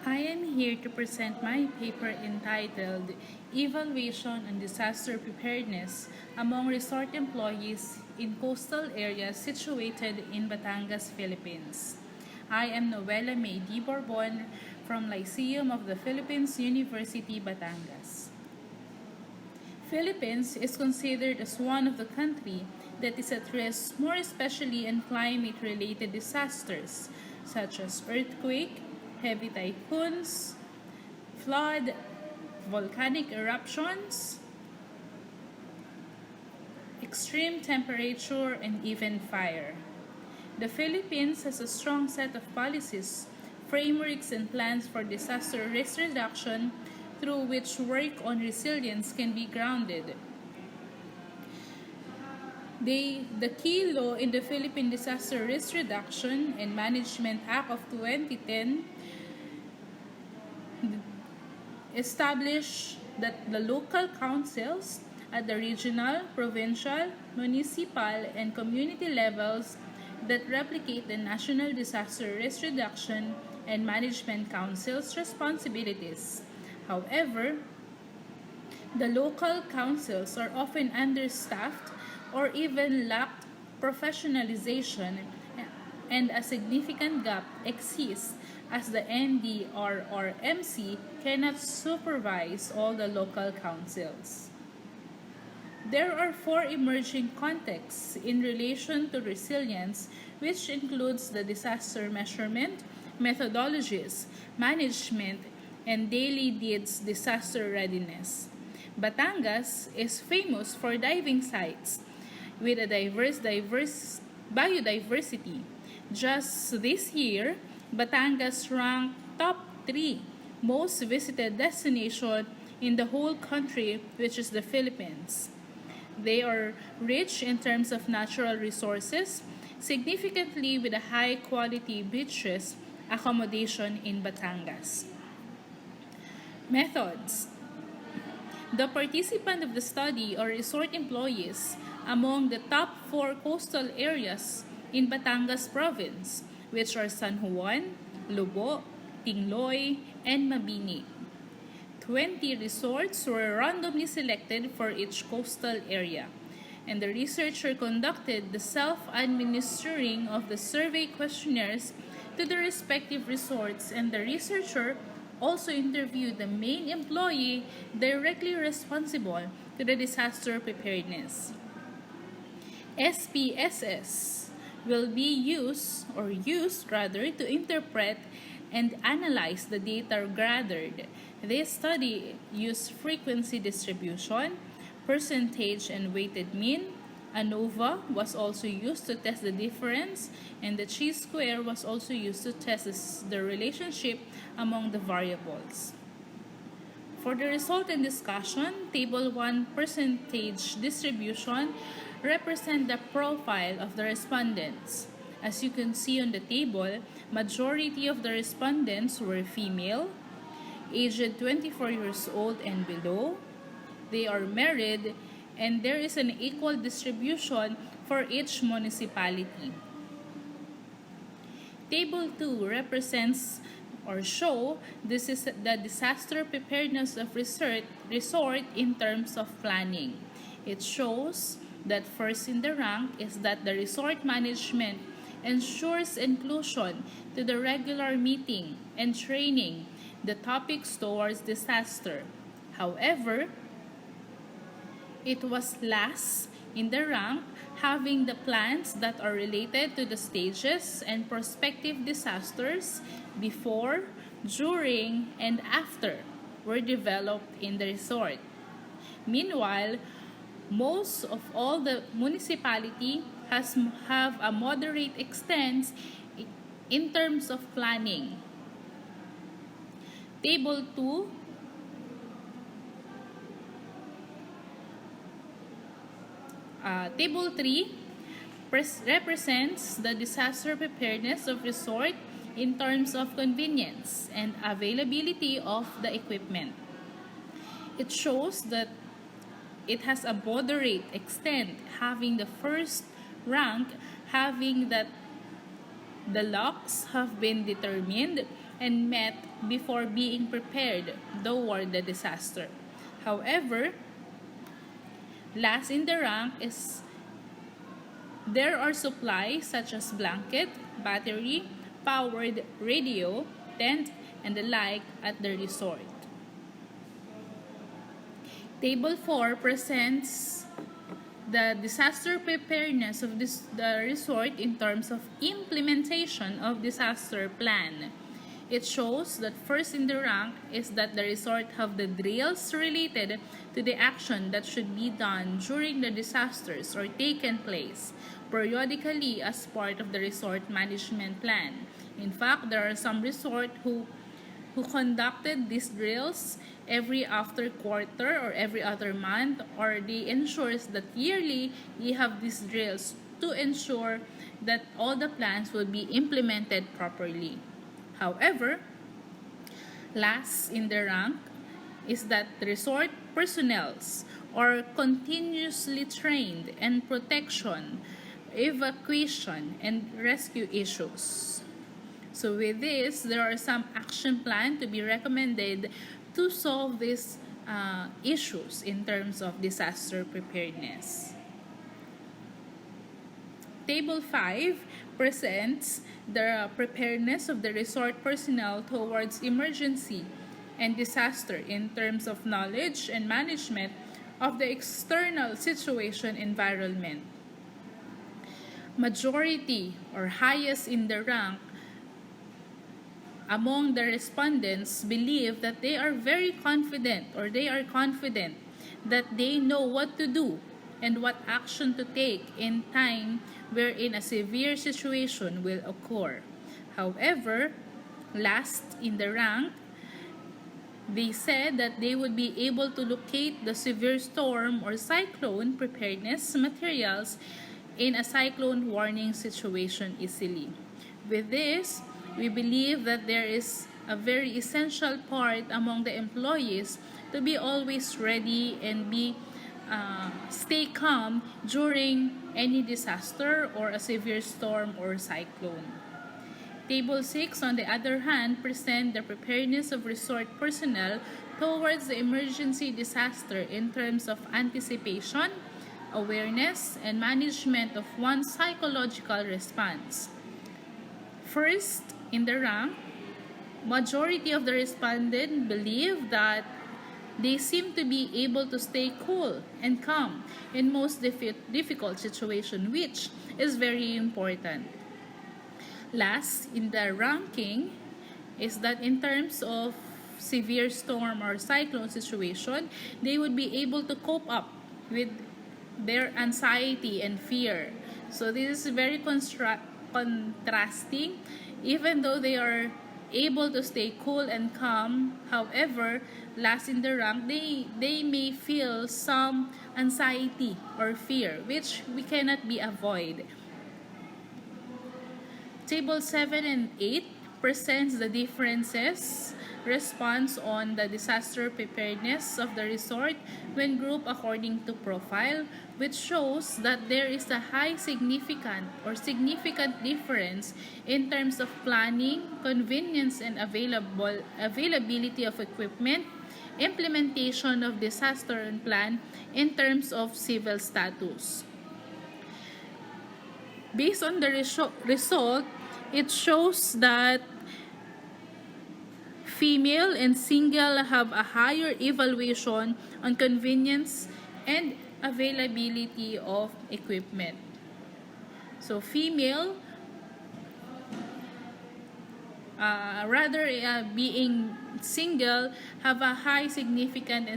I am here to present my paper entitled Evaluation on Disaster Preparedness among Resort Employees in Coastal Areas Situated in Batangas, Philippines. I am Noelah Borbon from Lyceum of the Philippines University, Batangas. Philippines is considered as one of the country that is at risk more especially in climate-related disasters such as earthquake, heavy typhoons, flood, volcanic eruptions, extreme temperature, and even fire. The Philippines has a strong set of policies, frameworks, and plans for disaster risk reduction through which work on resilience can be grounded. The key law in the Philippine Disaster Risk Reduction and Management Act of 2010 established that the local councils at the regional, provincial, municipal, and community levels that replicate the National Disaster Risk Reduction and Management Council's responsibilities. However, the local councils are often understaffed or even lack professionalization, and a significant gap exists as the NDR or MC cannot supervise all the local councils. There are four emerging contexts in relation to resilience, which includes the disaster measurement, methodologies, management, and daily needs disaster readiness. Batangas is famous for diving sites with a diverse biodiversity. Just this year, Batangas ranked top 3 most visited destination in the whole country, which is the Philippines. They are rich in terms of natural resources, significantly with a high quality beaches accommodation in Batangas. Methods. The participant of the study are resort employees among the top 4 coastal areas in Batangas province, which are San Juan, Lobo, Tingloy, and Mabini. 20 resorts were randomly selected for each coastal area, and the researcher conducted the self-administering of the survey questionnaires to the respective resorts, and the researcher also interviewed the main employee directly responsible to the disaster preparedness. SPSS will be used to interpret and analyze the data gathered. This study used frequency distribution, percentage, and weighted mean. ANOVA was also used to test the difference, and the chi-square was also used to test the relationship among the variables. For the resultant discussion, Table 1 percentage distribution represent the profile of the respondents. As you can see on the table, majority of the respondents were female, aged 24 years old and below. They are married, and there is an equal distribution for each municipality. Table 2 represents or show this is the disaster preparedness of resort in terms of planning. It shows that first in the rank is that the resort management ensures inclusion to the regular meeting and training the topics towards disaster. However, it was last in the rank, having the plans that are related to the stages and prospective disasters before, during, and after were developed in the resort. Meanwhile, most of all the municipality have a moderate extent in terms of planning. Table 2 Table 3 represents the disaster preparedness of resort in terms of convenience and availability of the equipment. It shows that it has a moderate extent, having the first rank having that The locks have been determined and met before being prepared toward the disaster. However, last in the rank is there are supplies such as blanket, battery, powered radio, tent, and the like at the resort. Table 4 presents the disaster preparedness of the resort in terms of implementation of disaster plan. It shows that first in the rank is that the resort have the drills related to the action that should be done during the disasters or taken place periodically as part of the resort management plan. In fact, there are some resorts who conducted these drills every after quarter or every other month, or they ensures that yearly they have these drills to ensure that all the plans will be implemented properly. However, last in the rank is that the resort personnels are continuously trained in protection, evacuation, and rescue issues. So with this, there are some action plan to be recommended to solve these issues in terms of disaster preparedness. Table 5 presents the preparedness of the resort personnel towards emergency and disaster in terms of knowledge and management of the external situation environment. Majority or highest in the rank among the respondents believe that they are very confident or they are confident that they know what to do and what action to take in time wherein a severe situation will occur. However, last in the rank, they said that they would be able to locate the severe storm or cyclone preparedness materials in a cyclone warning situation easily. With this, we believe that there is a very essential part among the employees to be always ready and stay calm during any disaster or a severe storm or cyclone. Table 6, on the other hand, present the preparedness of resort personnel towards the emergency disaster in terms of anticipation, awareness, and management of one's psychological response. First, in the rank, majority of the respondents believe that they seem to be able to stay cool and calm in most difficult situation, which is very important. Last in the ranking is that in terms of severe storm or cyclone situation, they would be able to cope up with their anxiety and fear. So this is very contrasting. Even though they are able to stay cool and calm, however, last in the rank, they may feel some anxiety or fear, which we cannot be avoid. Table 7 and 8 presents the differences response on the disaster preparedness of the resort when grouped according to profile, which shows that there is a significant difference in terms of planning, convenience, and availability of equipment, implementation of disaster plan in terms of civil status. Based on the result, it shows that female and single have a higher evaluation on convenience and availability of equipment. So female, being single, have a high significant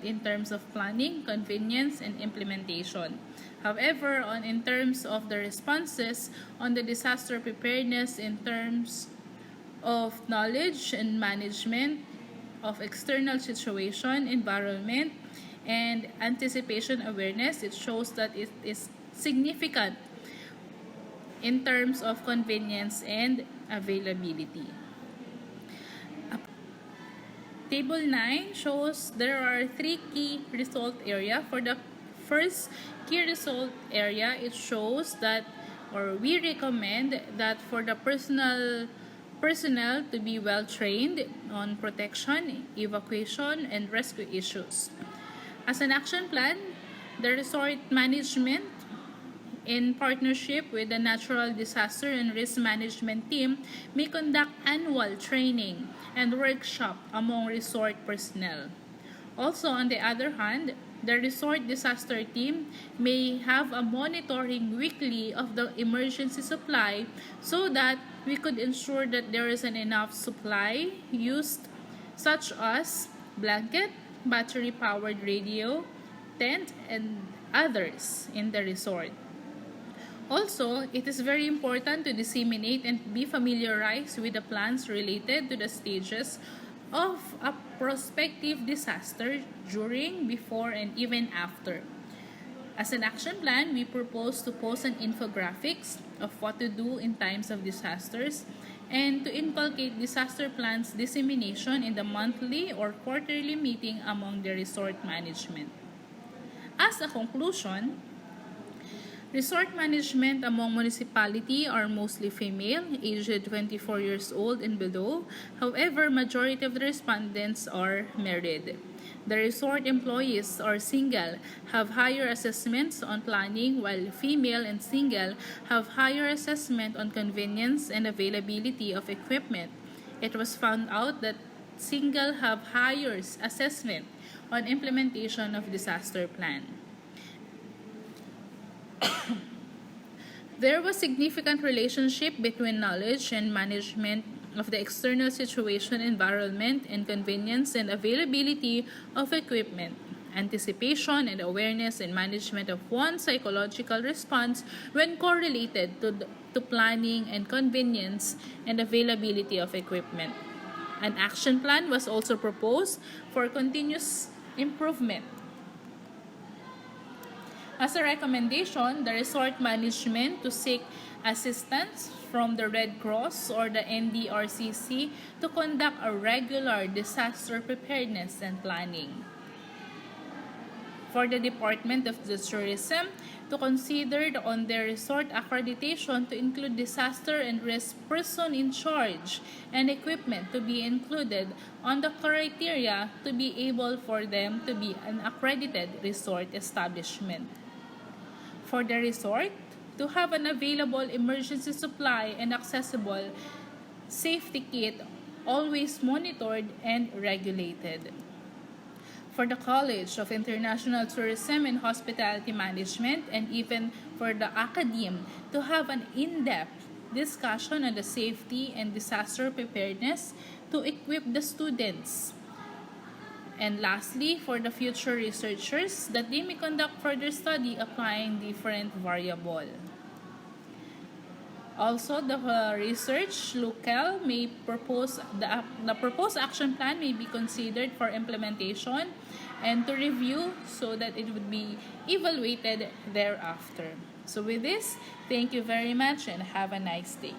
in terms of planning, convenience, and implementation. However, in terms of the responses on the disaster preparedness in terms of knowledge and management of external situation, environment, and anticipation awareness, it shows that it is significant in terms of convenience and availability. Table 9 shows there are 3 key result area. For the first key result area, it shows that or we recommend that for the personnel to be well trained on protection, evacuation, and rescue issues. As an action plan, the resort management, in partnership with the Natural Disaster and Risk Management Team, may conduct annual training and workshop among resort personnel. Also, on the other hand, the resort disaster team may have a monitoring weekly of the emergency supply so that we could ensure that there is an enough supply used, such as blanket, battery-powered radio, tent, and others in the resort. Also, it is very important to disseminate and be familiarized with the plans related to the stages of a prospective disaster during, before, and even after. As an action plan, we propose to post an infographics of what to do in times of disasters and to inculcate disaster plans dissemination in the monthly or quarterly meeting among the resort management. As a conclusion, resort management among municipality are mostly female, aged 24 years old and below. However, majority of the respondents are married. The resort employees are single, have higher assessments on planning, while female and single have higher assessment on convenience and availability of equipment. It was found out that single have higher assessment on implementation of disaster plan. There was significant relationship between knowledge and management of the external situation, environment, and convenience and availability of equipment, anticipation and awareness and management of one's psychological response when correlated to planning and convenience and availability of equipment. An action plan was also proposed for continuous improvement. As a recommendation, the resort management to seek assistance from the Red Cross or the NDRCC to conduct a regular disaster preparedness and planning. For the Department of the Tourism to consider on their resort accreditation to include disaster and risk person in charge and equipment to be included on the criteria to be able for them to be an accredited resort establishment. For the resort to have an available emergency supply and accessible safety kit always monitored and regulated. For the College of International Tourism and Hospitality Management and even for the Academe to have an in-depth discussion on the safety and disaster preparedness to equip the students. And lastly, for the future researchers, that they may conduct further study applying different variables. Also, the research locale may propose the proposed action plan may be considered for implementation and to review so that it would be evaluated thereafter. So with this, thank you very much and have a nice day.